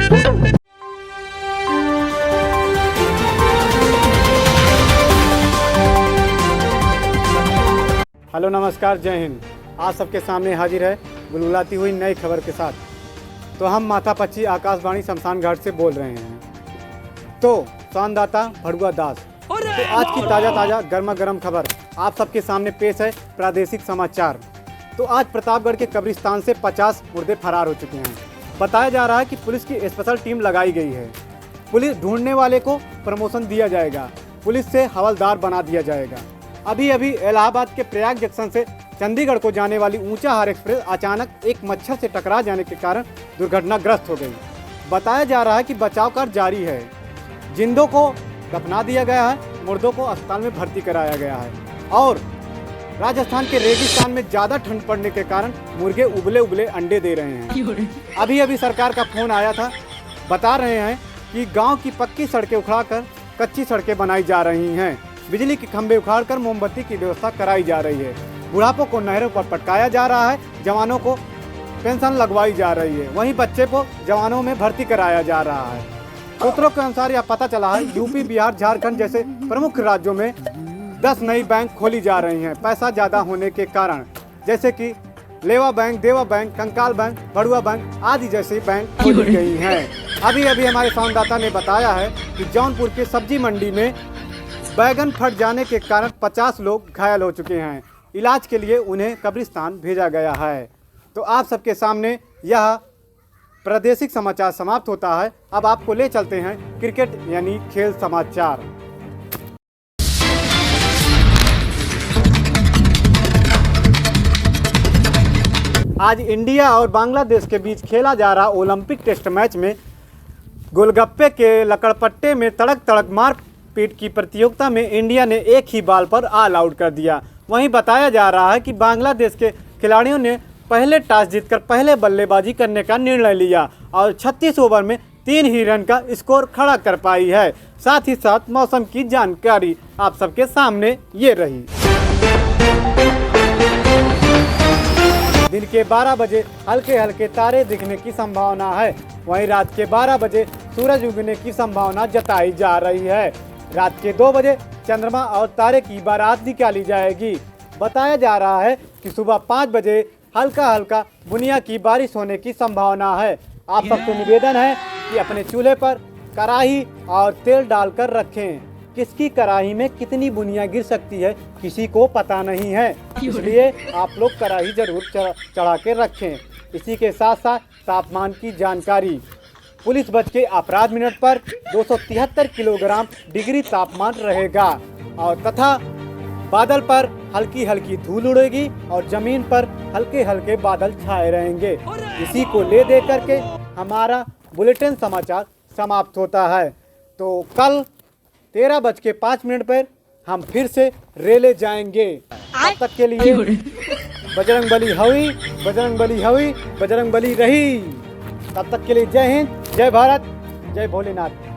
Hello नमस्कार, जय हिंद। आज सबके सामने हाजिर है बुलबुलाती हुई नई खबर के साथ। तो हम माथापच्ची आकाशवाणी शमशान घाट से बोल रहे हैं। तो संवाददाता भड़ुआ दास। तो आज की ताज़ा गर्मा गर्म खबर आप सबके सामने पेश है। प्रादेशिक समाचार। तो आज प्रतापगढ़ के कब्रिस्तान से 50 मुर्दे फरार हो चुके हैं। बताया जा रहा है कि पुलिस की स्पेशल टीम लगाई गई है। पुलिस ढूंढने वाले को प्रमोशन दिया जाएगा। पुलिस से हवलदार बना दिया जाएगा। अभी इलाहाबाद के प्रयाग जंक्शन से चंडीगढ़ को जाने वाली ऊंचाहार एक्सप्रेस अचानक एक मच्छर से टकरा जाने के कारण दुर्घटनाग्रस्त हो गई। बताया जा रहा है कि बचाव कार्य जारी है। जिंदों को दफना दिया गया है, मुर्दों को अस्पताल में भर्ती कराया गया है। और राजस्थान के रेगिस्तान में ज़्यादा ठंड पड़ने के कारण मुर्गे उबले उबले अंडे दे रहे हैं। अभी सरकार का फोन आया था। बता रहे हैं कि गाँव की पक्की सड़कें उखाड़कर कच्ची सड़कें बनाई जा रही हैं। बिजली के खंभे उखाड़कर मोमबत्ती की व्यवस्था कराई जा रही है। बुढ़ापों को नहरों पर पटकाया जा रहा है। जवानों को पेंशन लगवाई जा रही है। वहीं बच्चे को जवानों में भर्ती कराया जा रहा है। सूत्रों के अनुसार यह पता चला है यूपी, बिहार, झारखंड जैसे प्रमुख राज्यों में 10 नई बैंक खोली जा रही हैं पैसा ज़्यादा होने के कारण, जैसे कि लेवा बैंक, देवा बैंक, कंकाल बैंक, भड़ुआ बैंक आदि जैसी बैंक खोली गई हैं। अभी हमारे संवाददाता ने बताया है कि जौनपुर के सब्जी मंडी में बैगन फट जाने के कारण 50 लोग घायल हो चुके हैं। इलाज के लिए उन्हें कब्रिस्तान भेजा गया है। तो आप सबके सामने यह प्रादेशिक समाचार समाप्त होता है। अब आपको ले चलते हैं क्रिकेट यानी खेल समाचार। आज इंडिया और बांग्लादेश के बीच खेला जा रहा ओलंपिक टेस्ट मैच में गोलगप्पे के लकड़पट्टे में तड़क तड़क मारपीट की प्रतियोगिता में इंडिया ने एक ही बॉल पर ऑल आउट कर दिया। वहीं बताया जा रहा है कि बांग्लादेश के खिलाड़ियों ने पहले टॉस जीतकर पहले बल्लेबाजी करने का निर्णय लिया और 36 ओवर में 3 ही रन का स्कोर खड़ा कर पाई है। साथ ही साथ मौसम की जानकारी आप सबके सामने ये रही। दिन के 12 बजे हल्के हल्के तारे दिखने की संभावना है। वहीं रात के 12 बजे सूरज उगने की संभावना जताई जा रही है। रात के 2 बजे चंद्रमा और तारे की बारात निकाली जाएगी। बताया जा रहा है कि सुबह 5 बजे हल्का हल्का बुनिया की बारिश होने की संभावना है। आप सबसे निवेदन है कि अपने चूल्हे पर कढ़ाई और तेल डालकर रखें। किसकी कढ़ाई में कितनी बुनिया गिर सकती है किसी को पता नहीं है, इसलिए आप लोग कढ़ाई जरूर चढ़ा के रखें। इसी के साथ साथ तापमान की जानकारी। पुलिस बच के अपराध मिनट पर 273 किलोग्राम डिग्री तापमान रहेगा और तथा बादल पर हल्की हल्की धूल उड़ेगी और जमीन पर हल्के हल्के बादल छाए रहेंगे। इसी को ले दे करके हमारा बुलेटिन समाचार समाप्त होता है। तो कल 13:05 पर हम फिर से रेले जाएंगे। तब तक के लिए बजरंग बली हवी, बजरंग बली हवी, बजरंग बली रही। तब तक के लिए जय हिंद, जय भारत, जय भोलेनाथ।